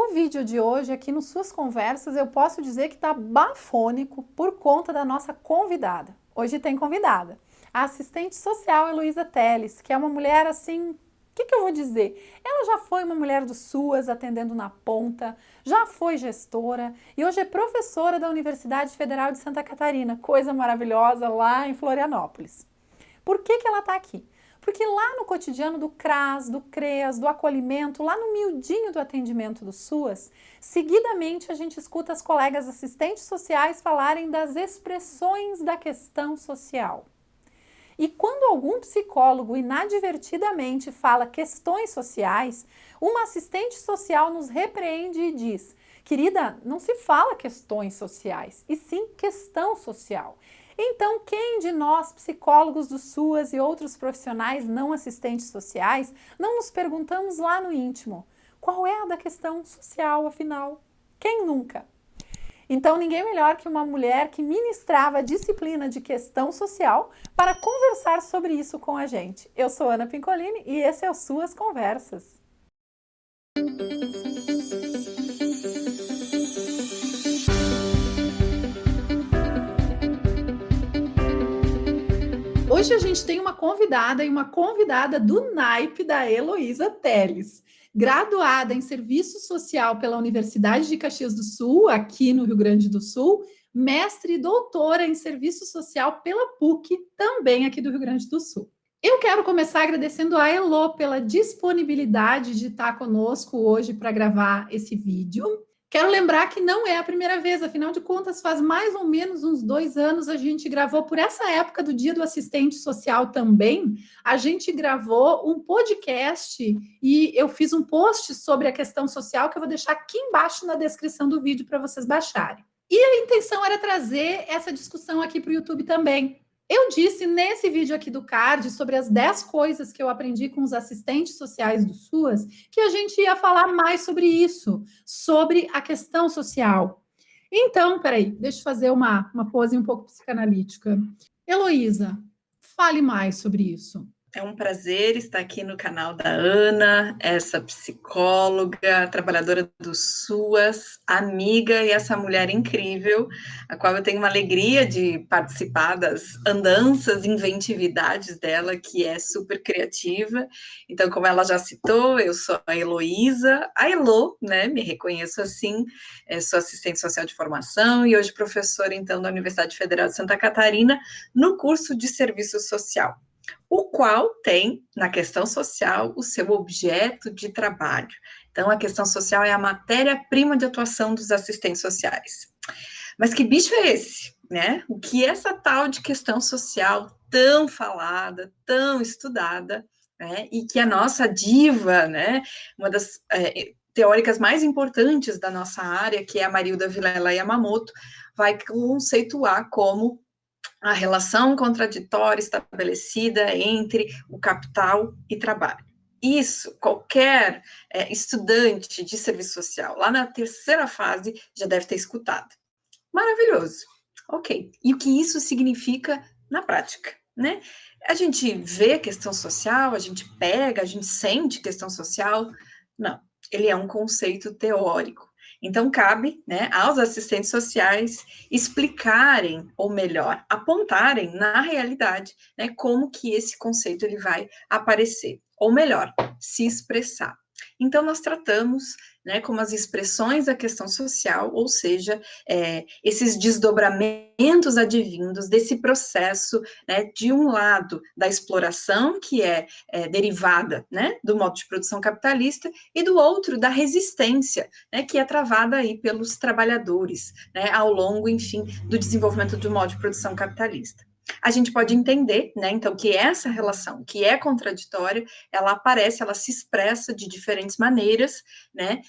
O vídeo de hoje, aqui no Suas Conversas, eu posso dizer que está bafônico por conta da nossa convidada. Hoje tem convidada, a assistente social Heloísa Teles, que é uma mulher assim, o que eu vou dizer? Ela já foi uma mulher do SUAS atendendo na ponta, já foi gestora e hoje é professora da Universidade Federal de Santa Catarina, coisa maravilhosa lá em Florianópolis. Por que ela está aqui? Porque lá no cotidiano do CRAS, do CREAS, do acolhimento, lá no miudinho do atendimento do SUAS, seguidamente a gente escuta as colegas assistentes sociais falarem das expressões da questão social. E quando algum psicólogo inadvertidamente fala questões sociais, uma assistente social nos repreende e diz: querida, não se fala questões sociais, e sim questão social. Então, quem de nós, psicólogos do SUAS e outros profissionais não assistentes sociais, não nos perguntamos lá no íntimo, qual é a da questão social, afinal? Quem nunca? Então, ninguém melhor que uma mulher que ministrava a disciplina de questão social para conversar sobre isso com a gente. Eu sou Ana Pincolini e esse é o Suas Conversas. Hoje a gente tem uma convidada e uma convidada do naipe da Heloísa Teles, graduada em Serviço Social pela Universidade de Caxias do Sul, aqui no Rio Grande do Sul, mestre e doutora em Serviço Social pela PUC, também aqui do Rio Grande do Sul. Eu quero começar agradecendo a Elo pela disponibilidade de estar conosco hoje para gravar esse vídeo. Quero lembrar que não é a primeira vez, afinal de contas, faz mais ou menos uns 2 anos a gente gravou, por essa época do Dia do Assistente Social também, a gente gravou um podcast e eu fiz um post sobre a questão social que eu vou deixar aqui embaixo na descrição do vídeo para vocês baixarem. E a intenção era trazer essa discussão aqui para o YouTube também. Eu disse nesse vídeo aqui do card sobre as 10 coisas que eu aprendi com os assistentes sociais do SUAS, que a gente ia falar mais sobre isso, sobre a questão social. Então, peraí, deixa eu fazer uma pose um pouco psicanalítica. Heloísa, fale mais sobre isso. É um prazer estar aqui no canal da Ana, essa psicóloga, trabalhadora do SUAS, amiga e essa mulher incrível, a qual eu tenho uma alegria de participar das andanças, inventividades dela, que é super criativa. Então, como ela já citou, eu sou a Heloísa, a Elo, né, me reconheço assim, sou assistente social de formação e hoje professora, então, da Universidade Federal de Santa Catarina, no curso de Serviço Social, o qual tem, na questão social, o seu objeto de trabalho. Então, a questão social é a matéria-prima de atuação dos assistentes sociais. Mas que bicho é esse, né? O que é essa tal de questão social tão falada, tão estudada, né? E que a nossa diva, né? Uma das teóricas mais importantes da nossa área, que é a Marilda Vilela Yamamoto, vai conceituar como a relação contraditória estabelecida entre o capital e trabalho. Isso, qualquer estudante de serviço social, lá na terceira fase, já deve ter escutado. Maravilhoso. Ok. E o que isso significa na prática, né? A gente vê a questão social, a gente pega, a gente sente questão social. Não, ele é um conceito teórico. Então, cabe, né, aos assistentes sociais explicarem, ou melhor, apontarem na realidade, né, como que esse conceito ele vai aparecer, ou melhor, se expressar. Então, nós tratamos, né, como as expressões da questão social, ou seja, esses desdobramentos advindos desse processo, né, de um lado da exploração, que é derivada, né, do modo de produção capitalista, e do outro da resistência, né, que é travada aí pelos trabalhadores, né, ao longo, enfim, do desenvolvimento do modo de produção capitalista. A gente pode entender, né, então, que essa relação, que é contraditória, ela aparece, ela se expressa de diferentes maneiras, né,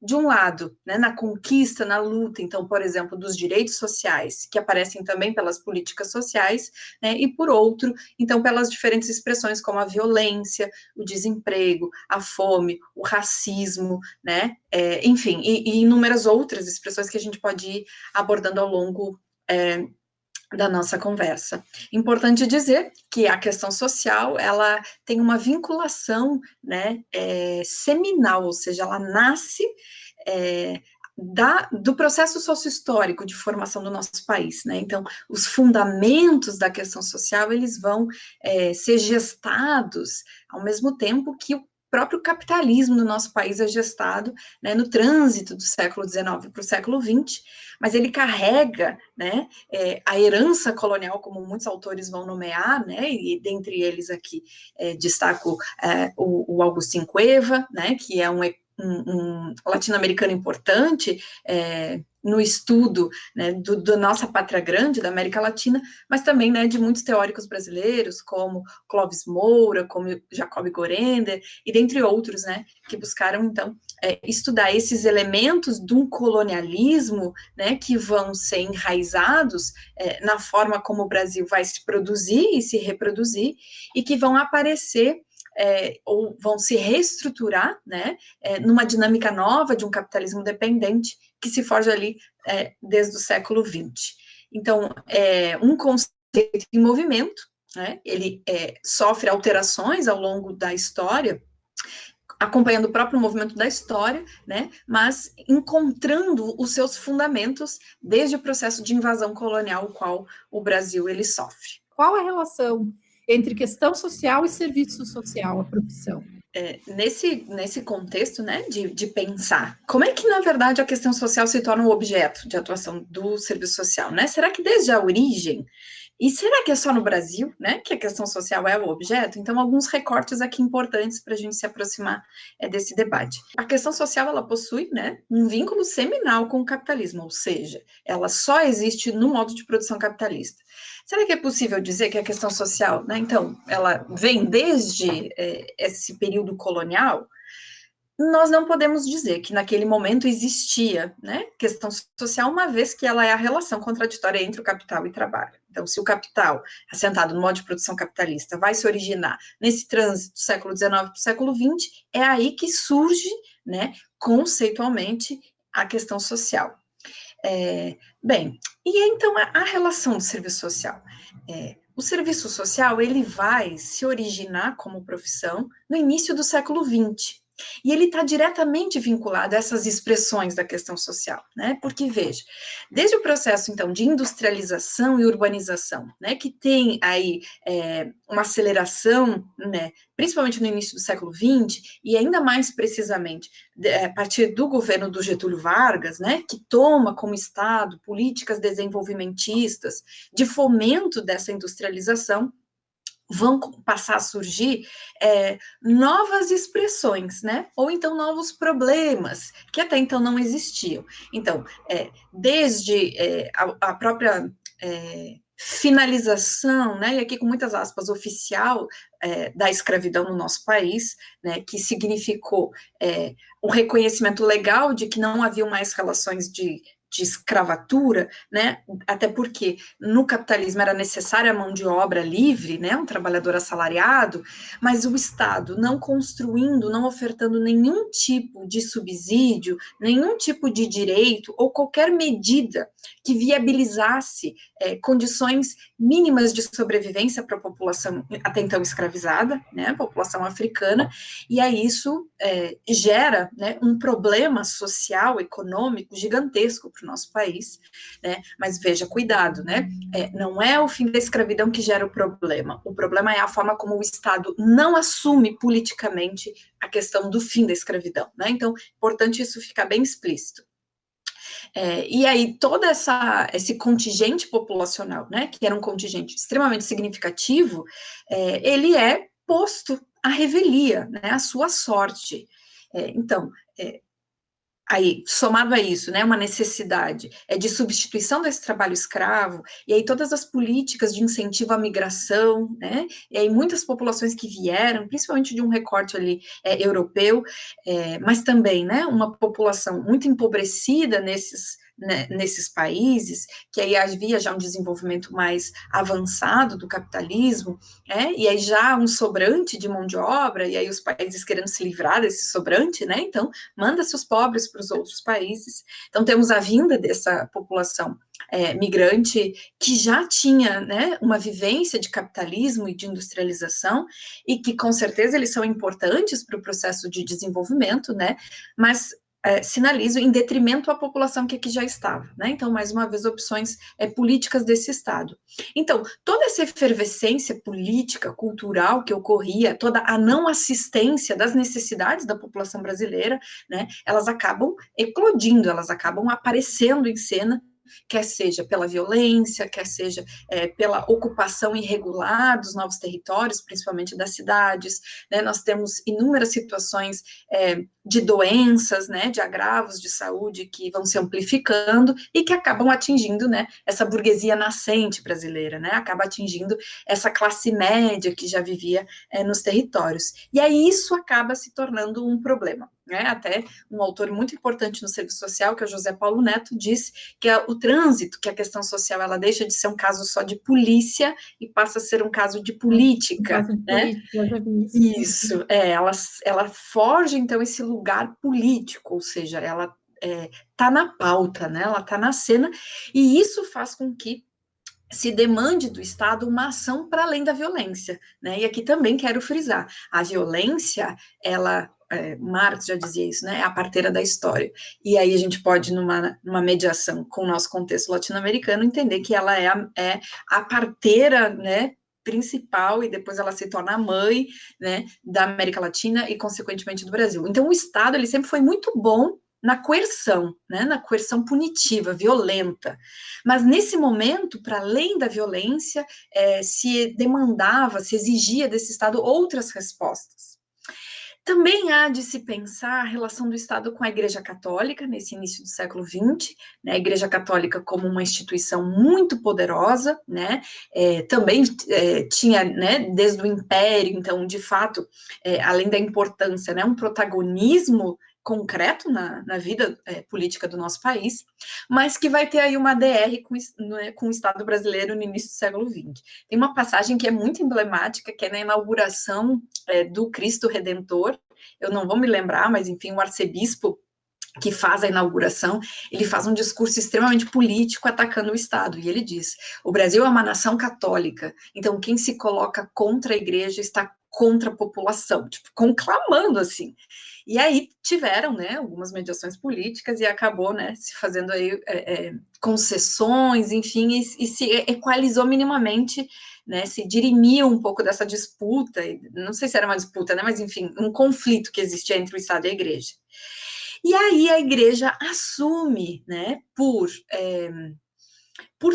de um lado, né, na conquista, na luta, então, por exemplo, dos direitos sociais, que aparecem também pelas políticas sociais, né, e por outro, então, pelas diferentes expressões, como a violência, o desemprego, a fome, o racismo, né, enfim, e inúmeras outras expressões que a gente pode ir abordando ao longo da nossa conversa. Importante dizer que a questão social, ela tem uma vinculação, né, seminal, ou seja, ela nasce do processo sociohistórico de formação do nosso país, né? Então, os fundamentos da questão social, eles vão ser gestados ao mesmo tempo que o próprio capitalismo no nosso país é gestado, né, no trânsito do século XIX para o século XX, mas ele carrega, né, a herança colonial, como muitos autores vão nomear, né, e dentre eles aqui destaco o Agustín Cueva, né, que é um latino-americano importante no estudo, né, da nossa pátria grande, da América Latina, mas também, né, de muitos teóricos brasileiros, como Clóvis Moura, como Jacob Gorender, e dentre outros, né, que buscaram, então, estudar esses elementos de um colonialismo, né, que vão ser enraizados na forma como o Brasil vai se produzir e se reproduzir, e que vão aparecer ou vão se reestruturar, né, numa dinâmica nova de um capitalismo dependente que se forja ali desde o século XX. Então, um conceito em movimento, né, ele sofre alterações ao longo da história, acompanhando o próprio movimento da história, né, mas encontrando os seus fundamentos desde o processo de invasão colonial, o qual o Brasil ele sofre. Qual a relação entre questão social e serviço social, a profissão? Nesse contexto, né, de pensar, como é que, na verdade, a questão social se torna um objeto de atuação do serviço social, né? Será que desde a origem, e será que é só no Brasil, né, que a questão social é o objeto? Então, alguns recortes aqui importantes para a gente se aproximar desse debate. A questão social, ela possui, né, um vínculo seminal com o capitalismo, ou seja, ela só existe no modo de produção capitalista. Será que é possível dizer que a questão social, né, então, ela vem desde esse período colonial? Nós não podemos dizer que naquele momento existia, né, questão social, uma vez que ela é a relação contraditória entre o capital e trabalho. Então, se o capital, assentado no modo de produção capitalista, vai se originar nesse trânsito do século XIX para o século XX, é aí que surge, né, conceitualmente, a questão social. Bem, e então a relação do serviço social? O serviço social, ele vai se originar como profissão no início do século XX, e ele está diretamente vinculado a essas expressões da questão social, né? Porque, veja, desde o processo, então, de industrialização e urbanização, né, que tem aí uma aceleração, né, principalmente no início do século XX, e ainda mais precisamente a partir do governo do Getúlio Vargas, né, que toma como Estado políticas desenvolvimentistas de fomento dessa industrialização, vão passar a surgir novas expressões, né? Ou então novos problemas que até então não existiam. Então, desde a própria finalização, né? E aqui com muitas aspas, oficial da escravidão no nosso país, né? Que significou o reconhecimento legal de que não haviam mais relações de escravatura, né, até porque no capitalismo era necessária a mão de obra livre, né, um trabalhador assalariado, mas o Estado não construindo, não ofertando nenhum tipo de subsídio, nenhum tipo de direito ou qualquer medida que viabilizasse condições mínimas de sobrevivência para a população até então escravizada, né, a população africana, e aí isso gera, né, um problema social, econômico gigantesco para o nosso país, né? Mas veja, cuidado, né? Não é o fim da escravidão que gera o problema é a forma como o Estado não assume politicamente a questão do fim da escravidão, né? Então, importante isso ficar bem explícito. E aí, todo esse contingente populacional, né, que era um contingente extremamente significativo, ele é posto à revelia, né, à sua sorte. Então, aí, somado a isso, né, uma necessidade de substituição desse trabalho escravo, e aí todas as políticas de incentivo à migração, né, e aí muitas populações que vieram, principalmente de um recorte ali europeu, mas também, né, uma população muito empobrecida nesses países, que aí havia já um desenvolvimento mais avançado do capitalismo, e aí já um sobrante de mão de obra, e aí os países querendo se livrar desse sobrante, né, então manda-se os pobres para os outros países. Então temos a vinda dessa população migrante que já tinha, né, uma vivência de capitalismo e de industrialização, e que com certeza eles são importantes para o processo de desenvolvimento, né, mas sinalizo em detrimento à população que aqui já estava, né? Então, mais uma vez, opções políticas desse Estado. Então, toda essa efervescência política, cultural que ocorria, toda a não assistência das necessidades da população brasileira, né? Elas acabam eclodindo, elas acabam aparecendo em cena, quer seja pela violência, quer seja pela ocupação irregular dos novos territórios, principalmente das cidades, né? Nós temos inúmeras situações de doenças, né, de agravos de saúde que vão se amplificando e que acabam atingindo, né, essa burguesia nascente brasileira, né, acaba atingindo essa classe média que já vivia nos territórios. E aí isso acaba se tornando um problema, né, até um autor muito importante no serviço social, que é o José Paulo Neto, disse que o trânsito, que a questão social, ela deixa de ser um caso só de polícia e passa a ser um caso de política, Um caso de né? política, eu já vi isso. Isso, ela forja, então, esse lugar político, ou seja, ela está na pauta, né? Ela está na cena, e isso faz com que se demande do Estado uma ação para além da violência, né? E aqui também quero frisar, a violência, ela, Marx já dizia isso, né? É a parteira da história. E aí a gente pode, numa mediação com o nosso contexto latino-americano, entender que ela é a parteira, né, principal, e depois ela se torna a mãe, né, da América Latina e, consequentemente, do Brasil. Então, o Estado, ele sempre foi muito bom na coerção, né, na coerção punitiva, violenta. Mas, nesse momento, para além da violência, se demandava, se exigia desse Estado outras respostas. Também há de se pensar a relação do Estado com a Igreja Católica, nesse início do século XX, né, a Igreja Católica como uma instituição muito poderosa, né, também tinha, né, desde o Império, então, de fato, além da importância, né, um protagonismo concreto na vida política do nosso país, mas que vai ter aí uma DR com o Estado brasileiro no início do século XX. Tem uma passagem que é muito emblemática, que é na inauguração do Cristo Redentor. Eu não vou me lembrar, mas enfim, o arcebispo que faz a inauguração, ele faz um discurso extremamente político atacando o Estado, e ele diz, o Brasil é uma nação católica, então quem se coloca contra a igreja está contra a população, tipo, conclamando assim. E aí tiveram, né, algumas mediações políticas e acabou, né, se fazendo aí concessões, enfim, e se equalizou minimamente, né, se dirimiu um pouco dessa disputa, não sei se era uma disputa, né, mas enfim, um conflito que existia entre o Estado e a igreja. E aí a igreja assume, né, por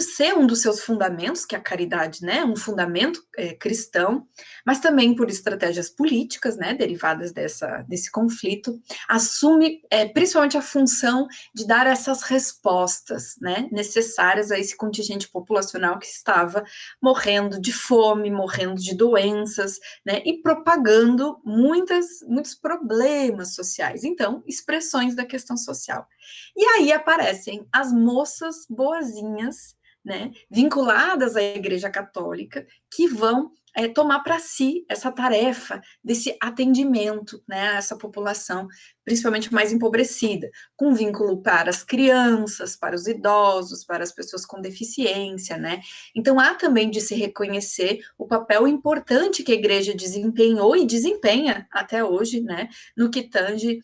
ser um dos seus fundamentos, que é a caridade, né, um fundamento cristão, mas também por estratégias políticas, né, derivadas desse conflito, assume principalmente a função de dar essas respostas, né, necessárias a esse contingente populacional que estava morrendo de fome, morrendo de doenças, né, e propagando muitos problemas sociais, então, expressões da questão social. E aí aparecem as moças boazinhas, né, vinculadas à Igreja Católica, que vão tomar para si essa tarefa desse atendimento, né, a essa população, principalmente mais empobrecida, com vínculo para as crianças, para os idosos, para as pessoas com deficiência, né? Então há também de se reconhecer o papel importante que a Igreja desempenhou e desempenha até hoje, né, no que tange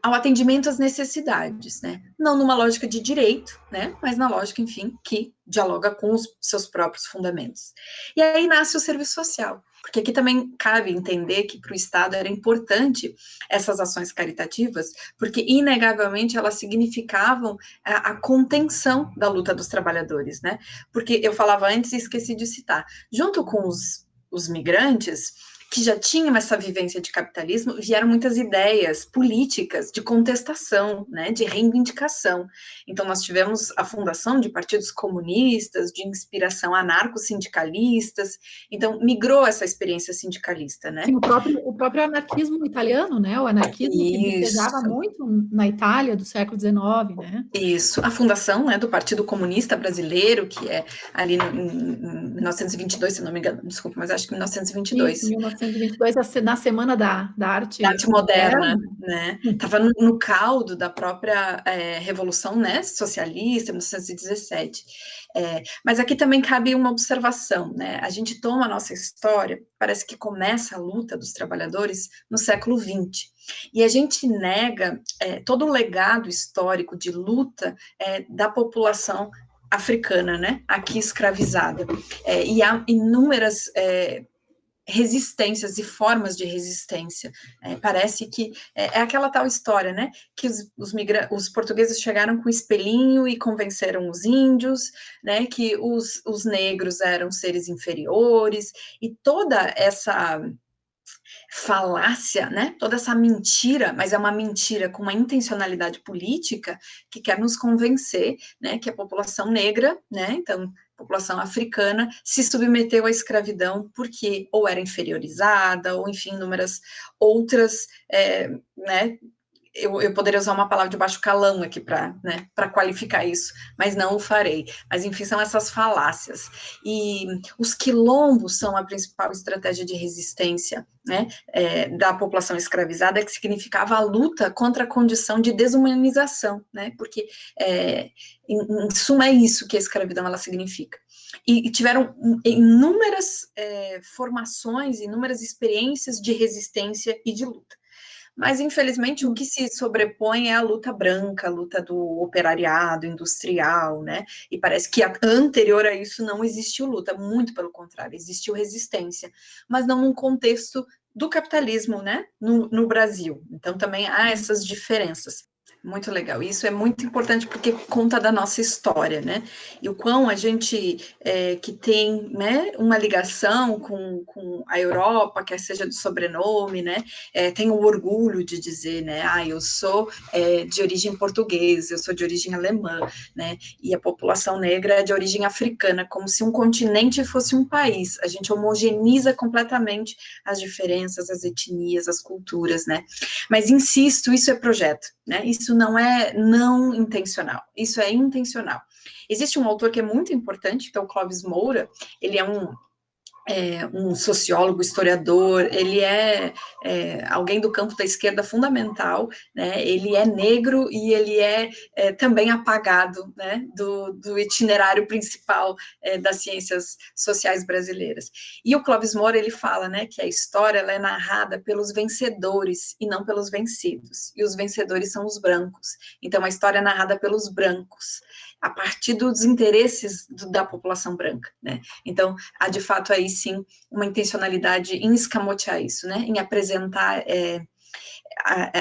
ao atendimento às necessidades, né? Não numa lógica de direito, né? Mas na lógica, enfim, que dialoga com os seus próprios fundamentos. E aí nasce o serviço social, porque aqui também cabe entender que para o Estado era importante essas ações caritativas, porque inegavelmente elas significavam a contenção da luta dos trabalhadores, né? Porque eu falava antes e esqueci de citar, junto com os migrantes, que já tinham essa vivência de capitalismo, vieram muitas ideias políticas de contestação, né, de reivindicação. Então, nós tivemos a fundação de partidos comunistas, de inspiração anarco-sindicalistas, então, migrou essa experiência sindicalista, né? Sim, o próprio anarquismo italiano, né? O anarquismo que despegava Isso. muito na Itália do século XIX, né? Isso, a fundação, né, do Partido Comunista Brasileiro, que é ali em 1922, se não me engano, desculpa, mas acho que em Isso, 1922. 1922, na Semana da da Arte arte moderna, Moderna. né? Estava no caldo da própria Revolução, né, socialista, 1917. Mas aqui também cabe uma observação, né? A gente toma a nossa história, parece que começa a luta dos trabalhadores no século XX, e a gente nega todo o legado histórico de luta da população africana, né, aqui escravizada. E há inúmeras resistências e formas de resistência. Parece que é aquela tal história, né? Que os portugueses chegaram com espelhinho e convenceram os índios, né? Que os negros eram seres inferiores, e toda essa falácia, né? Toda essa mentira, mas é uma mentira com uma intencionalidade política que quer nos convencer, né, que a população negra, né, então a população africana se submeteu à escravidão porque ou era inferiorizada, ou enfim, inúmeras outras, né, eu poderia usar uma palavra de baixo calão aqui para, né, para qualificar isso, mas não o farei. Mas, enfim, são essas falácias. E os quilombos são a principal estratégia de resistência, né, da população escravizada, que significava a luta contra a condição de desumanização, né, porque, em suma, é isso que a escravidão ela significa. E tiveram inúmeras formações, inúmeras experiências de resistência e de luta. Mas, infelizmente, o que se sobrepõe é a luta branca, a luta do operariado industrial, né? E parece que anterior a isso não existiu luta, muito pelo contrário, existiu resistência, mas não num contexto do capitalismo, né? No Brasil. Então, também há essas diferenças. Muito legal. Isso é muito importante porque conta da nossa história, né? E o quão a gente que tem, né, uma ligação com a Europa, quer seja do sobrenome, né? Tem o orgulho de dizer, né? Eu sou de origem portuguesa, eu sou de origem alemã, né? E a população negra é de origem africana, como se um continente fosse um país. A gente homogeneiza completamente as diferenças, as etnias, as culturas, né? Mas insisto, isso é projeto, né? Isso não é não intencional, isso é intencional. Existe um autor que é muito importante, que é o Clóvis Moura. Ele é um sociólogo, historiador, ele alguém do campo da esquerda fundamental, né? Ele é negro e ele também apagado, né? do itinerário principal das ciências sociais brasileiras. E o Clóvis Moura, ele fala, né, que a história ela é narrada pelos vencedores e não pelos vencidos, e os vencedores são os brancos. Então, a história é narrada pelos brancos, a partir dos interesses da população branca, né? Então, há de fato aí sim uma intencionalidade em escamotear isso, né? Em apresentar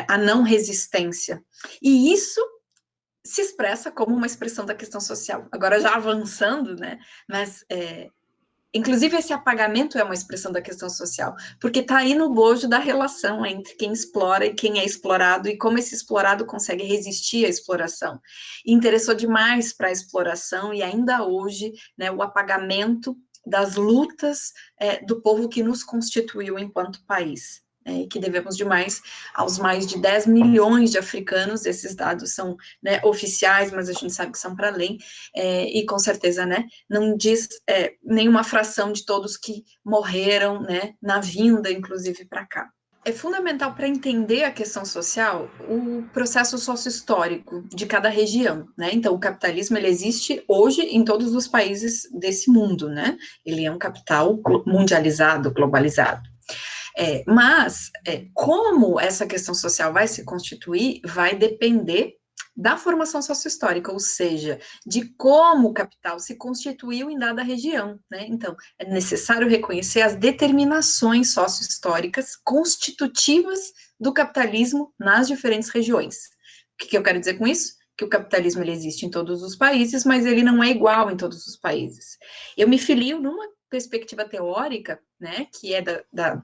a não resistência. E isso se expressa como uma expressão da questão social. Agora, já avançando, né? Mas inclusive, esse apagamento é uma expressão da questão social, porque está aí no bojo da relação entre quem explora e quem é explorado, e como esse explorado consegue resistir à exploração. E interessou demais para a exploração, e ainda hoje, né, o apagamento das lutas do povo que nos constituiu enquanto país. E que devemos demais aos mais de 10 milhões de africanos. Esses dados são, né, oficiais, mas a gente sabe que são para além, e com certeza, né, não diz nenhuma fração de todos que morreram, né, na vinda, inclusive, para cá. É fundamental para entender a questão social o processo sócio-histórico de cada região, né? Então, o capitalismo ele existe hoje em todos os países desse mundo, né? Ele é um capital mundializado, globalizado. Mas como essa questão social vai se constituir, vai depender da formação sociohistórica, ou seja, de como o capital se constituiu em dada região, né? Então, é necessário reconhecer as determinações sociohistóricas constitutivas do capitalismo nas diferentes regiões. O que eu quero dizer com isso? Que o capitalismo ele existe em todos os países, mas ele não é igual em todos os países. Eu me filio numa perspectiva teórica, né, que é da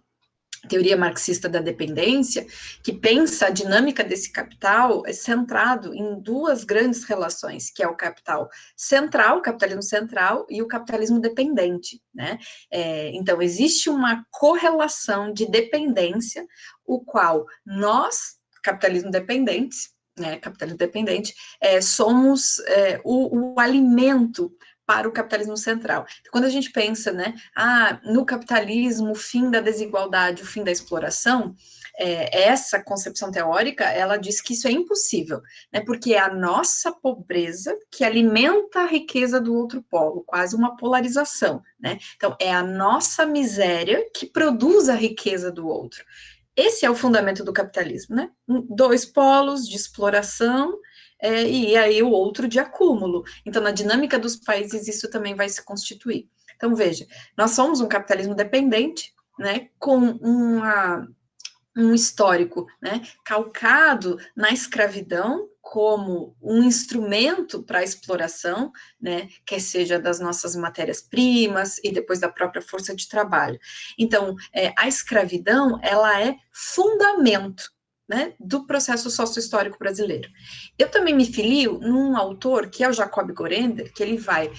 teoria marxista da dependência, que pensa a dinâmica desse capital centrado em duas grandes relações, que é o capital central, o capitalismo central, e o capitalismo dependente, né? Então, existe uma correlação de dependência, o qual nós, capitalismo dependente, somos o alimento para o capitalismo central. Quando a gente pensa, né, no capitalismo, o fim da desigualdade, o fim da exploração, essa concepção teórica, ela diz que isso é impossível, né, porque é a nossa pobreza que alimenta a riqueza do outro polo, quase uma polarização, né, então é a nossa miséria que produz a riqueza do outro. Esse é o fundamento do capitalismo, né, dois polos de exploração, e aí o outro de acúmulo. Então, na dinâmica dos países, isso também vai se constituir. Então, veja, nós somos um capitalismo dependente, né, com um histórico, né, calcado na escravidão como um instrumento para a exploração, né, quer seja das nossas matérias-primas e depois da própria força de trabalho. Então, a escravidão, ela é fundamento, né, do processo sócio-histórico brasileiro. Eu também me filio num autor, que é o Jacob Gorender, que ele vai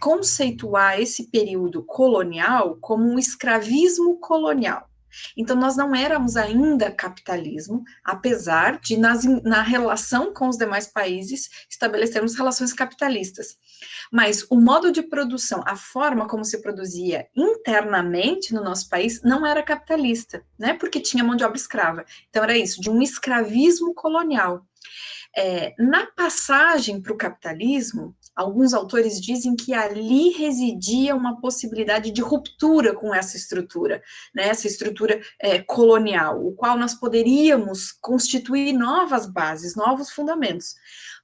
conceituar esse período colonial como um escravismo colonial. Então, nós não éramos ainda capitalismo, apesar de, na relação com os demais países, estabelecermos relações capitalistas. Mas o modo de produção, a forma como se produzia internamente no nosso país, não era capitalista, né? Porque tinha mão de obra escrava. Então, era isso, de um escravismo colonial. Na passagem para o capitalismo, alguns autores dizem que ali residia uma possibilidade de ruptura com essa estrutura, né, essa estrutura colonial, o qual nós poderíamos constituir novas bases, novos fundamentos.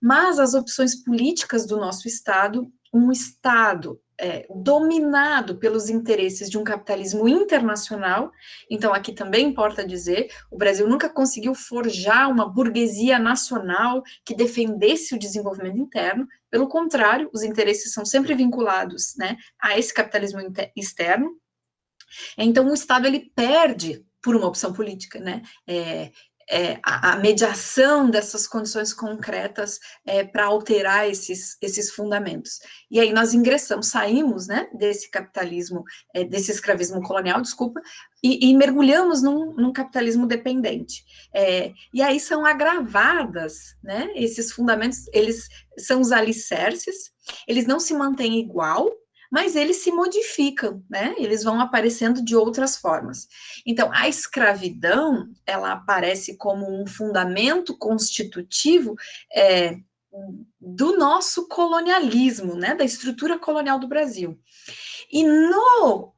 Mas as opções políticas do nosso Estado, um Estado dominado pelos interesses de um capitalismo internacional, então aqui também importa dizer, o Brasil nunca conseguiu forjar uma burguesia nacional que defendesse o desenvolvimento interno, pelo contrário, os interesses são sempre vinculados, né, a esse capitalismo externo. Então o Estado ele perde por uma opção política, né, a mediação dessas condições concretas para alterar esses fundamentos. E aí nós ingressamos, saímos, né, desse capitalismo, desse escravismo colonial, desculpa, e mergulhamos num capitalismo dependente. E aí são agravadas, né, esses fundamentos, eles são os alicerces, eles não se mantêm igual, mas eles se modificam, né? Eles vão aparecendo de outras formas. Então, a escravidão, ela aparece como um fundamento constitutivo do nosso colonialismo, né? Da estrutura colonial do Brasil. E no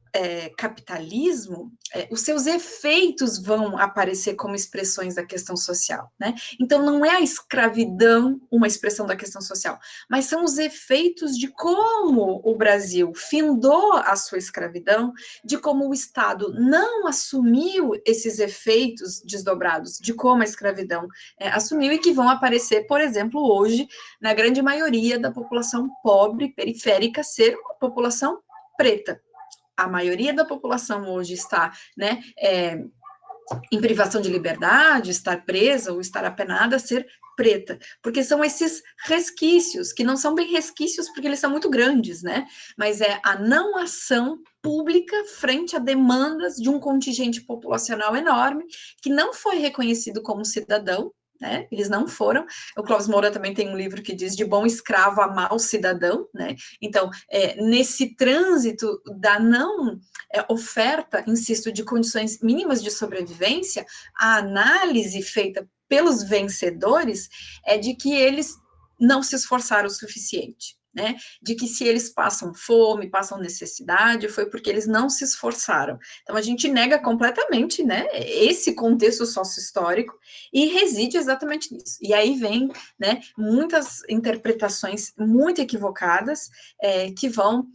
capitalismo, os seus efeitos vão aparecer como expressões da questão social, né? Então, não é a escravidão uma expressão da questão social, mas são os efeitos de como o Brasil findou a sua escravidão, de como o Estado não assumiu esses efeitos desdobrados, de como a escravidão assumiu e que vão aparecer, por exemplo, hoje, na grande maioria da população pobre, periférica, ser uma população preta. A maioria da população hoje está, né, em privação de liberdade, estar presa ou estar apenada, ser preta, porque são esses resquícios, que não são bem resquícios porque eles são muito grandes, né, mas é a não ação pública frente a demandas de um contingente populacional enorme, que não foi reconhecido como cidadão, né, eles não foram. O Clóvis Moura também tem um livro que diz de bom escravo a mau cidadão, né, então, nesse trânsito da não oferta, insisto, de condições mínimas de sobrevivência, a análise feita pelos vencedores é de que eles não se esforçaram o suficiente, né? De que se eles passam fome, passam necessidade, foi porque eles não se esforçaram. Então, a gente nega completamente, né, esse contexto sócio-histórico e reside exatamente nisso. E aí vem, né, muitas interpretações muito equivocadas que vão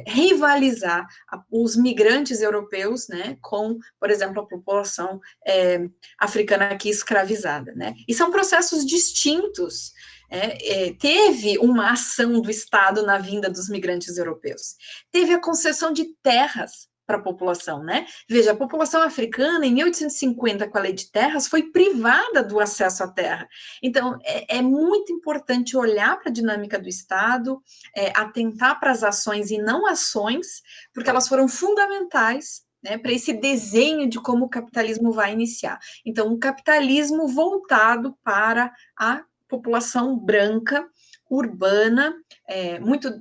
rivalizar os migrantes europeus, né, com, por exemplo, a população africana aqui escravizada, né, e são processos distintos. Teve uma ação do Estado na vinda dos migrantes europeus, teve a concessão de terras para a população, né? Veja, a população africana, em 1850, com a lei de terras, foi privada do acesso à terra. Então, é muito importante olhar para a dinâmica do Estado, atentar para as ações e não ações, porque elas foram fundamentais, né, para esse desenho de como o capitalismo vai iniciar. Então, um capitalismo voltado para a população branca, urbana,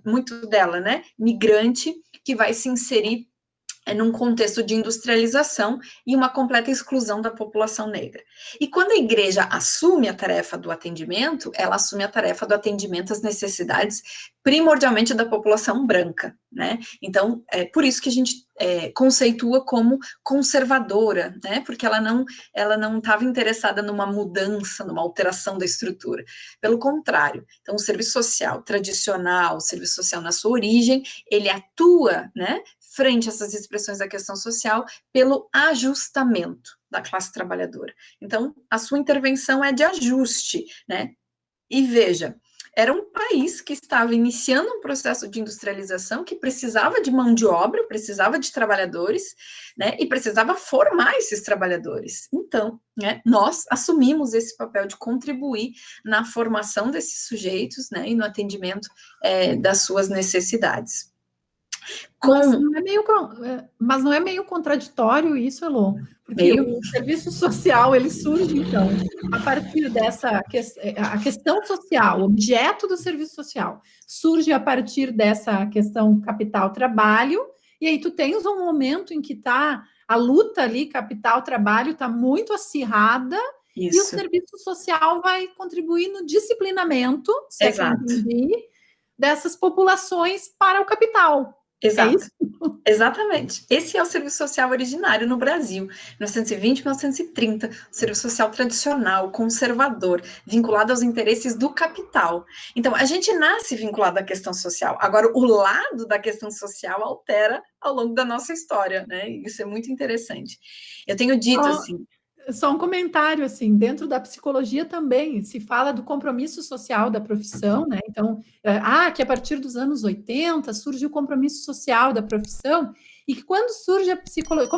muito dela, né, migrante, que vai se inserir num contexto de industrialização e uma completa exclusão da população negra. E quando a igreja assume a tarefa do atendimento, ela assume a tarefa do atendimento às necessidades primordialmente da população branca, né? Então, é por isso que a gente conceitua como conservadora, né? Porque ela não estava interessada numa mudança, numa alteração da estrutura. Pelo contrário, então o serviço social tradicional, o serviço social na sua origem, ele atua, né, frente a essas expressões da questão social, pelo ajustamento da classe trabalhadora. Então, a sua intervenção é de ajuste, né? E veja, era um país que estava iniciando um processo de industrialização, que precisava de mão de obra, precisava de trabalhadores, né? E precisava formar esses trabalhadores. Então, né, nós assumimos esse papel de contribuir na formação desses sujeitos, né? E no atendimento das suas necessidades. Mas não é meio contraditório isso, Elô? Porque Meio? o serviço social, ele surge, então, a partir a questão social, o objeto do serviço social, surge a partir dessa questão capital-trabalho, e aí tu tens um momento em que tá a luta ali, capital-trabalho, está muito acirrada, e o Isso. serviço social vai contribuir no disciplinamento, se é que eu Exato. entendi, dessas populações para o capital. Exato. É isso? Exatamente. Esse é o serviço social originário no Brasil, 1920, 1930, o serviço social tradicional, conservador, vinculado aos interesses do capital. Então, a gente nasce vinculado à questão social. Agora, o lado da questão social altera ao longo da nossa história, né? Isso é muito interessante. Eu tenho dito assim. Só um comentário, assim, dentro da psicologia também se fala do compromisso social da profissão, né? Então, que a partir dos anos 80 surge o compromisso social da profissão, e que quando surge a psicologia,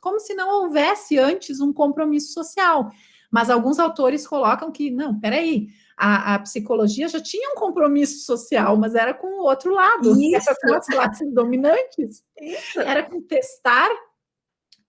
como se não houvesse antes um compromisso social. Mas alguns autores colocam que, não, peraí, a psicologia já tinha um compromisso social, mas era com o outro lado, era com as classes dominantes, era com testar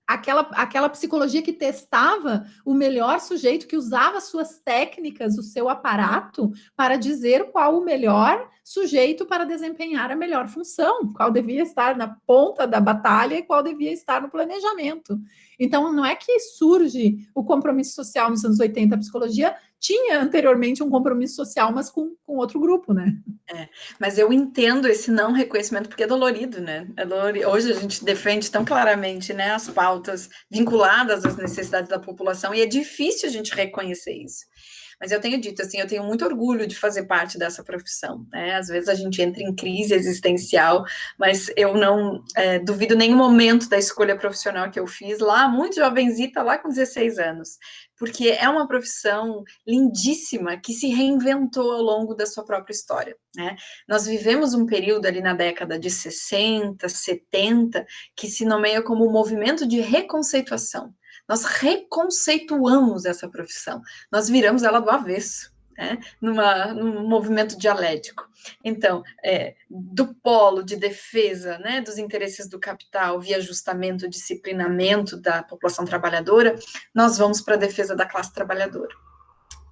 aquela psicologia que testava o melhor sujeito, que usava suas técnicas, o seu aparato, para dizer qual o melhor sujeito para desempenhar a melhor função, qual devia estar na ponta da batalha e qual devia estar no planejamento. Então, não é que surge o compromisso social nos anos 80, a psicologia tinha anteriormente um compromisso social, mas com outro grupo, né? Mas eu entendo esse não reconhecimento, porque é dolorido, né? Hoje a gente defende tão claramente, né, as pautas vinculadas às necessidades da população, e é difícil a gente reconhecer isso. Mas eu tenho dito assim, eu tenho muito orgulho de fazer parte dessa profissão, né? Às vezes a gente entra em crise existencial, mas eu não duvido nenhum momento da escolha profissional que eu fiz lá, muito jovenzita, lá com 16 anos, porque é uma profissão lindíssima que se reinventou ao longo da sua própria história, né? Nós vivemos um período ali na década de 60, 70, que se nomeia como o movimento de reconceituação. Nós reconceituamos essa profissão, nós viramos ela do avesso, né? Num movimento dialético. Então, do polo de defesa, né, dos interesses do capital via ajustamento, disciplinamento da população trabalhadora, nós vamos para a defesa da classe trabalhadora.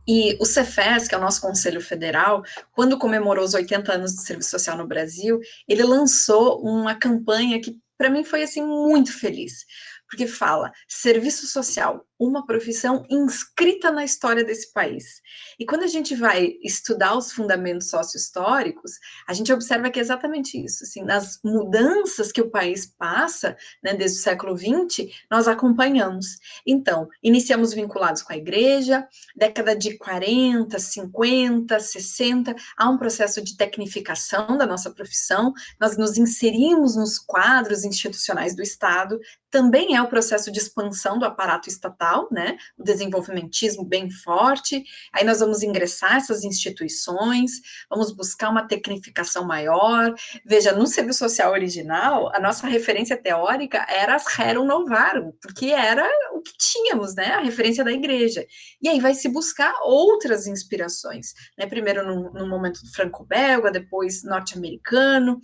E o Cefes, que é o nosso Conselho Federal, quando comemorou os 80 anos do Serviço Social no Brasil, ele lançou uma campanha que, para mim, foi, assim, muito feliz, porque fala, serviço social, uma profissão inscrita na história desse país. E quando a gente vai estudar os fundamentos sócio-históricos, a gente observa que é exatamente isso, assim, nas mudanças que o país passa, né, desde o século XX, nós acompanhamos. Então, iniciamos vinculados com a igreja, década de 40, 50, 60, há um processo de tecnificação da nossa profissão, nós nos inserimos nos quadros institucionais do Estado, também é o processo de expansão do aparato estatal, né, o desenvolvimentismo bem forte, aí nós vamos ingressar essas instituições, vamos buscar uma tecnificação maior. Veja, no serviço social original, a nossa referência teórica era as Rerum Novarum, porque era o que tínhamos, né, a referência da igreja, e aí vai se buscar outras inspirações, né, primeiro no momento franco-belga, depois norte-americano,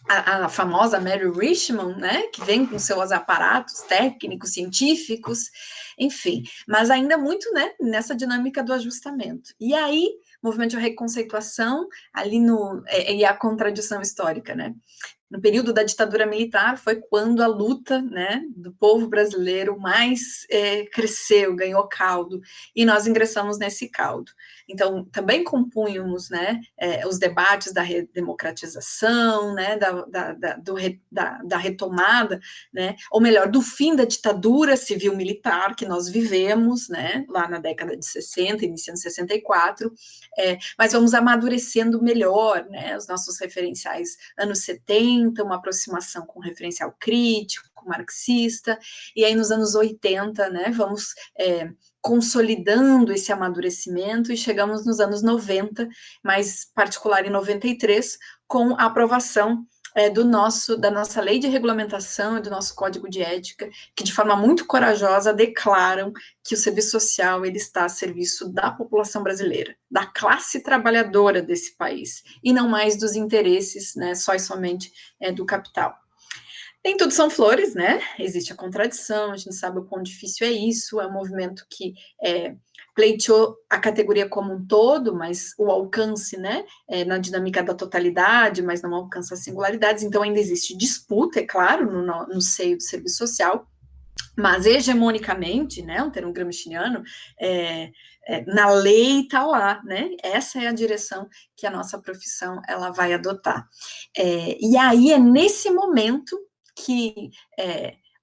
a famosa Mary Richmond, né, que vem com seus aparatos técnicos, científicos, enfim, mas ainda muito, né, nessa dinâmica do ajustamento. E aí, movimento de reconceituação, ali e a contradição histórica, né? No período da ditadura militar foi quando a luta, né, do povo brasileiro mais cresceu, ganhou caldo, e nós ingressamos nesse caldo. Então, também compunhamos, né, os debates da redemocratização, né, da retomada, né, ou melhor, do fim da ditadura civil-militar que nós vivemos, né, lá na década de 60, iniciando 64, mas vamos amadurecendo melhor, né, os nossos referenciais anos 70, uma aproximação com referencial crítico, marxista, e aí nos anos 80, né, vamos consolidando esse amadurecimento e chegamos nos anos 90, mais particular em 93, com a aprovação da nossa lei de regulamentação e do nosso código de ética, que de forma muito corajosa declaram que o serviço social ele está a serviço da população brasileira, da classe trabalhadora desse país, e não mais dos interesses, né, só e somente do capital. Nem tudo são flores, né? Existe a contradição, a gente sabe o quão difícil é isso, é um movimento que pleiteou a categoria como um todo, mas o alcance, né, na dinâmica da totalidade, mas não alcança as singularidades, então ainda existe disputa, é claro, no seio do serviço social, mas hegemonicamente, né, um termo gramsciano, na lei está lá, né, essa é a direção que a nossa profissão ela vai adotar. E aí é nesse momento que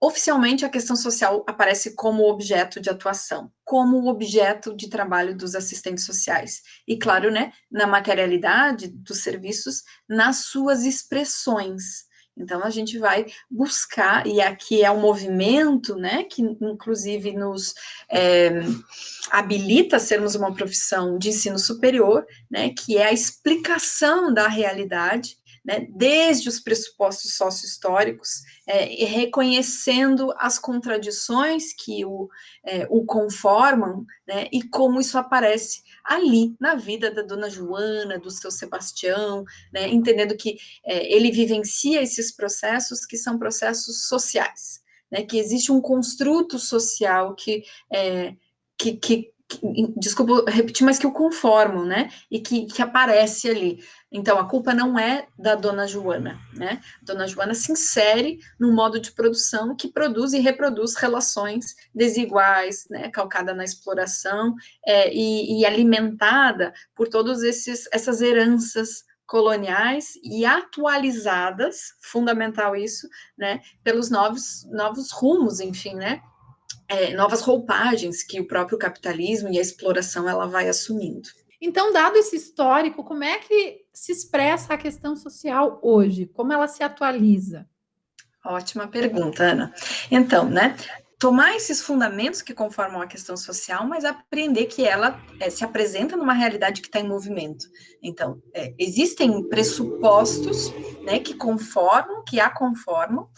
oficialmente a questão social aparece como objeto de atuação, como objeto de trabalho dos assistentes sociais. E claro, né, na materialidade dos serviços, nas suas expressões. Então, a gente vai buscar, e aqui é um movimento, né, que inclusive nos habilita a sermos uma profissão de ensino superior, né, que é a explicação da realidade, né, desde os pressupostos sócio-históricos, reconhecendo as contradições que o conformam, né, e como isso aparece ali na vida da dona Joana, do seu Sebastião, né, entendendo que ele vivencia esses processos que são processos sociais, né, que existe um construto social desculpa repetir, mas que o conformam, né, e que aparece ali. Então, a culpa não é da dona Joana, né, a dona Joana se insere num modo de produção que produz e reproduz relações desiguais, né, calcada na exploração e alimentada por todas essas heranças coloniais e atualizadas, fundamental isso, né, pelos novos rumos, enfim, né, novas roupagens que o próprio capitalismo e a exploração ela vai assumindo. Então, dado esse histórico, como é que se expressa a questão social hoje? Como ela se atualiza? Ótima pergunta, Ana. Então, né, tomar esses fundamentos que conformam a questão social, mas aprender que ela se apresenta numa realidade que está em movimento. Então, existem pressupostos, né, que conformam, que a conformam,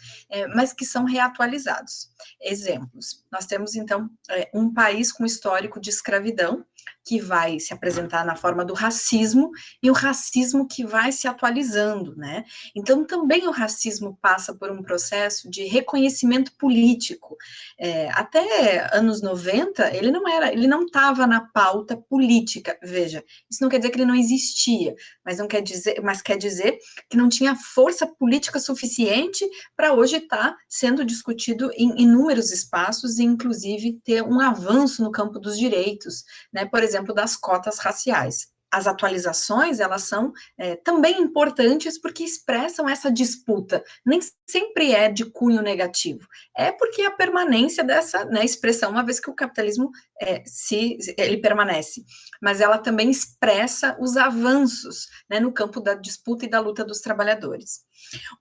mas que são reatualizados. Exemplos. Nós temos, então, um país com histórico de escravidão, que vai se apresentar na forma do racismo, e o racismo que vai se atualizando, né? Então, também o racismo passa por um processo de reconhecimento político. Até anos 90, ele não estava na pauta política, veja, isso não quer dizer que ele não existia, mas quer dizer que não tinha força política suficiente para hoje estar sendo discutido em inúmeros espaços, e inclusive ter um avanço no campo dos direitos, né, por exemplo, das cotas raciais. As atualizações, elas são também importantes porque expressam essa disputa, nem sempre é de cunho negativo, é porque a permanência dessa, né, expressão, uma vez que o capitalismo ele permanece, mas ela também expressa os avanços, né, no campo da disputa e da luta dos trabalhadores.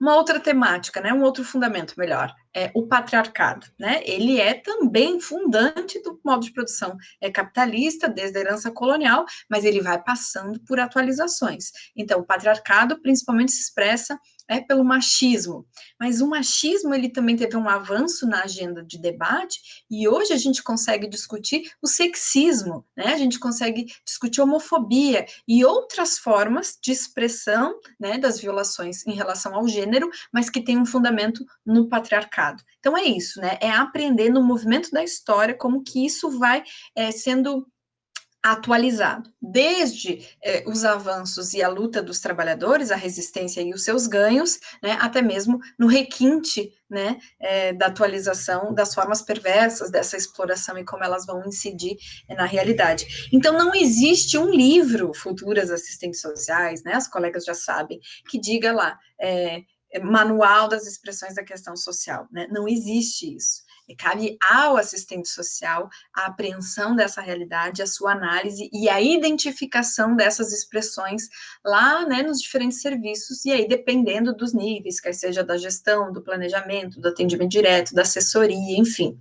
Uma outra temática, né, um outro fundamento, melhor, é o patriarcado, né, ele é também fundante do modo de produção capitalista, desde a herança colonial, mas ele vai passando por atualizações. Então, o patriarcado principalmente se expressa pelo machismo, mas o machismo ele também teve um avanço na agenda de debate, e hoje a gente consegue discutir o sexismo, né? A gente consegue discutir homofobia e outras formas de expressão, né, das violações em relação ao gênero, mas que tem um fundamento no patriarcado. Então é isso, né? É aprender no movimento da história como que isso vai sendo atualizado, desde os avanços e a luta dos trabalhadores, a resistência e os seus ganhos, né, até mesmo no requinte, né, da atualização das formas perversas dessa exploração e como elas vão incidir na realidade. Então, não existe um livro, Futuras Assistentes Sociais, né, as colegas já sabem, que diga lá, manual das expressões da questão social, né, não existe isso. Cabe ao assistente social a apreensão dessa realidade, a sua análise e a identificação dessas expressões lá, né, nos diferentes serviços, e aí dependendo dos níveis, quer seja da gestão, do planejamento, do atendimento direto, da assessoria, enfim.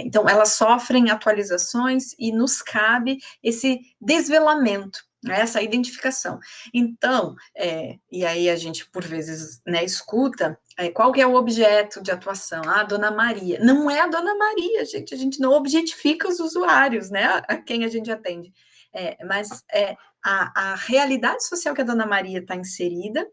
Então, elas sofrem atualizações e nos cabe esse desvelamento, essa identificação. Então, e aí a gente, por vezes, né, escuta, qual que é o objeto de atuação? Ah, a Dona Maria. Não é a Dona Maria, gente, a gente não objetifica os usuários, né, a quem a gente atende. Mas a realidade social que a Dona Maria está inserida,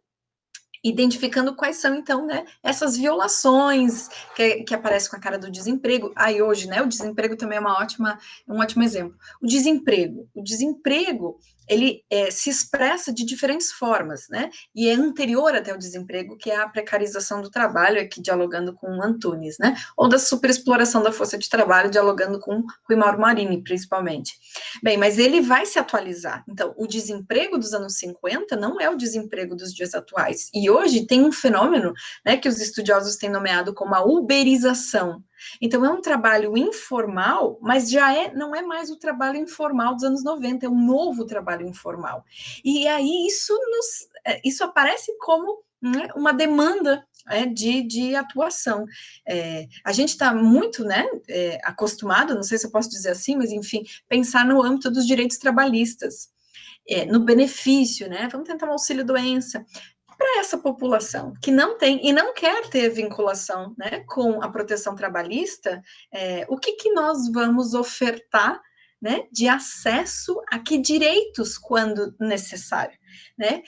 identificando quais são, então, né, essas violações que aparecem com a cara do desemprego. Aí hoje, né, o desemprego também é um ótimo exemplo. O desemprego, ele se expressa de diferentes formas, né, e é anterior até o desemprego, que é a precarização do trabalho, aqui dialogando com o Antunes, né, ou da superexploração da força de trabalho, dialogando com o Mauro Marini, principalmente. Bem, mas ele vai se atualizar. Então, o desemprego dos anos 50 não é o desemprego dos dias atuais. E hoje tem um fenômeno, né, que os estudiosos têm nomeado como a uberização. Então, é um trabalho informal, mas não é mais o trabalho informal dos anos 90, é um novo trabalho informal. E aí isso aparece como, né, uma demanda de atuação. A gente está muito, né, acostumado, não sei se eu posso dizer assim, mas enfim, pensar no âmbito dos direitos trabalhistas, no benefício, né, vamos tentar um auxílio-doença, para essa população que não tem e não quer ter vinculação, né, com a proteção trabalhista, o que nós vamos ofertar, né, de acesso a que direitos quando necessário, né?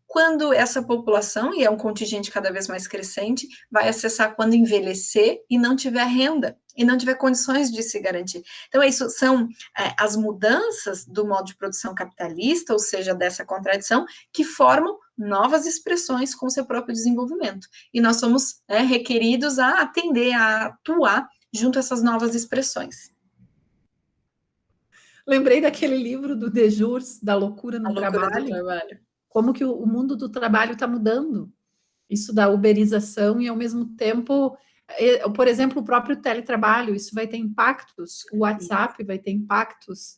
Quando essa população, e é um contingente cada vez mais crescente, vai acessar quando envelhecer e não tiver renda, e não tiver condições de se garantir. Então, isso são as mudanças do modo de produção capitalista, ou seja, dessa contradição, que formam novas expressões com seu próprio desenvolvimento. E nós somos requeridos a atender, a atuar junto a essas novas expressões. Lembrei daquele livro do Dejurs, da loucura no trabalho. Como que o mundo do trabalho está mudando. Isso da uberização e, ao mesmo tempo, por exemplo, o próprio teletrabalho, isso vai ter impactos, o WhatsApp vai ter impactos.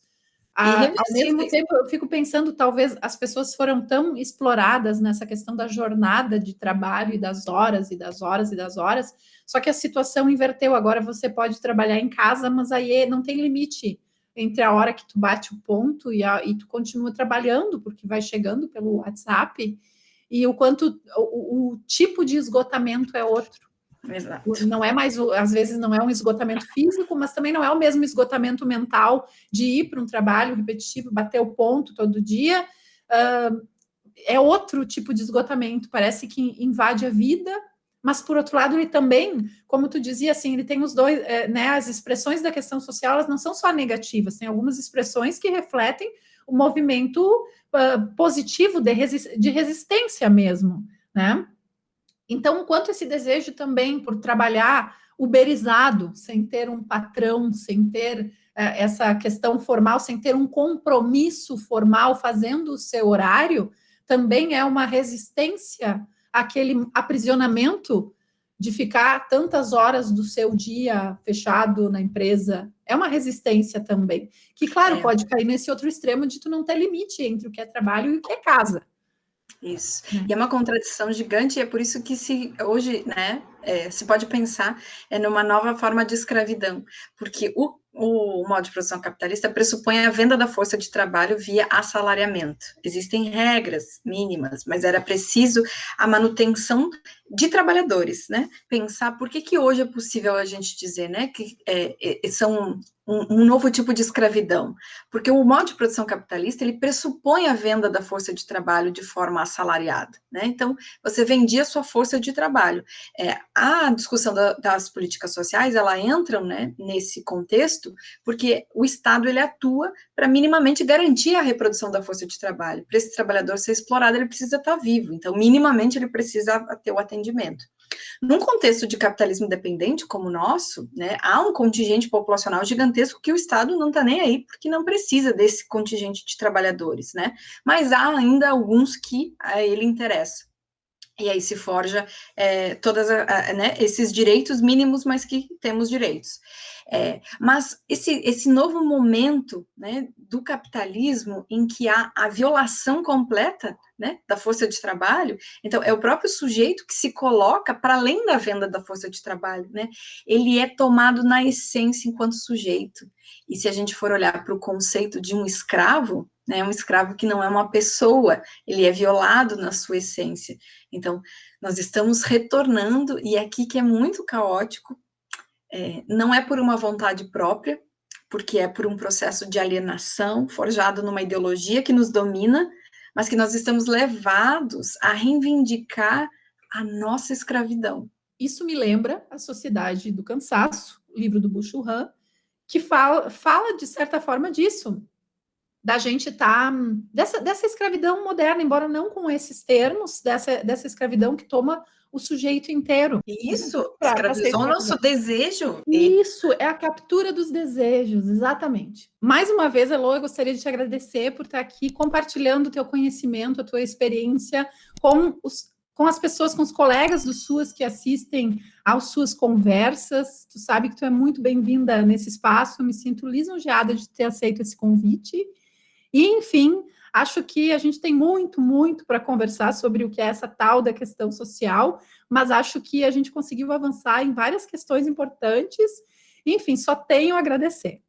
Ao mesmo tempo, eu fico pensando, talvez as pessoas foram tão exploradas nessa questão da jornada de trabalho e das horas, e das horas, e das horas, só que a situação inverteu. Agora você pode trabalhar em casa, mas aí não tem limite entre a hora que tu bate o ponto e tu continua trabalhando, porque vai chegando pelo WhatsApp, e o quanto o tipo de esgotamento é outro. Exato. Não é mais, às vezes não é um esgotamento físico, mas também não é o mesmo esgotamento mental de ir para um trabalho repetitivo, bater o ponto todo dia. É outro tipo de esgotamento, parece que invade a vida, mas por outro lado ele também, como tu dizia, assim, ele tem os dois, né, as expressões da questão social, elas não são só negativas, tem algumas expressões que refletem o movimento positivo de resistência mesmo, né? Então, quanto esse desejo também por trabalhar uberizado, sem ter um patrão, sem ter essa questão formal, sem ter um compromisso formal, fazendo o seu horário, também é uma resistência àquele aprisionamento de ficar tantas horas do seu dia fechado na empresa. É uma resistência também, que, claro, pode cair nesse outro extremo de tu não ter limite entre o que é trabalho e o que é casa. Isso. E é uma contradição gigante, e é por isso que hoje, né, se pode pensar numa nova forma de escravidão, porque o modo de produção capitalista pressupõe a venda da força de trabalho via assalariamento. Existem regras mínimas, mas era preciso a manutenção de trabalhadores, né? Pensar por que hoje é possível a gente dizer, né, que são um novo tipo de escravidão, porque o modo de produção capitalista, ele pressupõe a venda da força de trabalho de forma assalariada, né? Então, você vendia sua força de trabalho. A discussão das políticas sociais, ela entra, né, nesse contexto, porque o Estado, ele atua para minimamente garantir a reprodução da força de trabalho. Para esse trabalhador ser explorado, ele precisa estar vivo, então, minimamente, ele precisa ter o atendimento. Num contexto de capitalismo dependente como o nosso, né, há um contingente populacional gigantesco que o Estado não está nem aí, porque não precisa desse contingente de trabalhadores, né? Mas há ainda alguns que a ele interessa. E aí se forja todos né, esses direitos mínimos, mas que temos direitos. Mas esse novo momento, né, do capitalismo em que há a violação completa, né, da força de trabalho, então é o próprio sujeito que se coloca para além da venda da força de trabalho, né? Ele é tomado na essência enquanto sujeito. E se a gente for olhar para o conceito de um escravo, né, um escravo que não é uma pessoa, ele é violado na sua essência. Então, nós estamos retornando, e é aqui que é muito caótico, não é por uma vontade própria, porque é por um processo de alienação forjado numa ideologia que nos domina, mas que nós estamos levados a reivindicar a nossa escravidão. Isso me lembra A Sociedade do Cansaço, o livro do Byung-Chul Han, que fala de certa forma disso, da gente estar dessa escravidão moderna, embora não com esses termos, dessa escravidão que toma o sujeito inteiro. Isso, escravizou o nosso desejo. Isso, é a captura dos desejos, exatamente. Mais uma vez, Elô, eu gostaria de te agradecer por estar aqui compartilhando o teu conhecimento, a tua experiência com as pessoas, com os colegas do SUAS que assistem às suas conversas. Tu sabe que tu é muito bem-vinda nesse espaço, eu me sinto lisonjeada de ter aceito esse convite. E, enfim, acho que a gente tem muito, muito para conversar sobre o que é essa tal da questão social, mas acho que a gente conseguiu avançar em várias questões importantes. Enfim, só tenho a agradecer.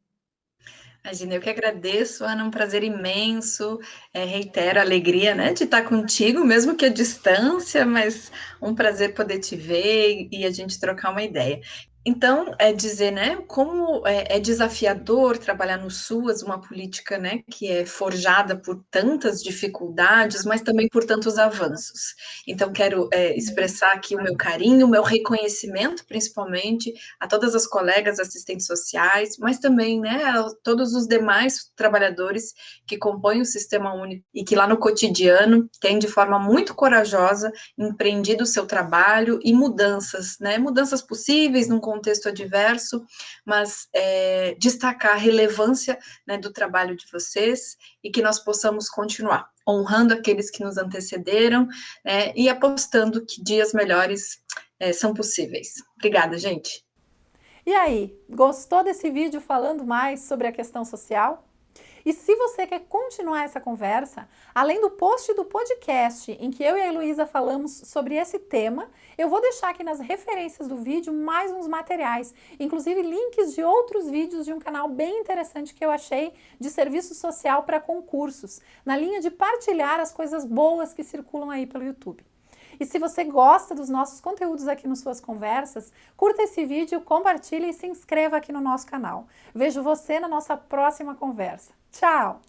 Imagina, eu que agradeço, Ana, um prazer imenso, reitero a alegria, né, de estar contigo, mesmo que à distância, mas um prazer poder te ver e a gente trocar uma ideia. Então, dizer, né, como é desafiador trabalhar no SUAS, uma política, né, que é forjada por tantas dificuldades, mas também por tantos avanços. Então, quero expressar aqui o meu carinho, o meu reconhecimento, principalmente, a todas as colegas assistentes sociais, mas também, né, a todos os demais trabalhadores que compõem o Sistema Único e que lá no cotidiano têm, de forma muito corajosa, empreendido o seu trabalho e mudanças, né, mudanças possíveis num contexto adverso, mas destacar a relevância, né, do trabalho de vocês e que nós possamos continuar honrando aqueles que nos antecederam, né, e apostando que dias melhores são possíveis. Obrigada, gente. E aí, gostou desse vídeo falando mais sobre a questão social? E se você quer continuar essa conversa, além do post do podcast em que eu e a Heloísa falamos sobre esse tema, eu vou deixar aqui nas referências do vídeo mais uns materiais, inclusive links de outros vídeos de um canal bem interessante que eu achei de serviço social para concursos, na linha de partilhar as coisas boas que circulam aí pelo YouTube. E se você gosta dos nossos conteúdos aqui no Suas Conversas, curta esse vídeo, compartilhe e se inscreva aqui no nosso canal. Vejo você na nossa próxima conversa. Tchau!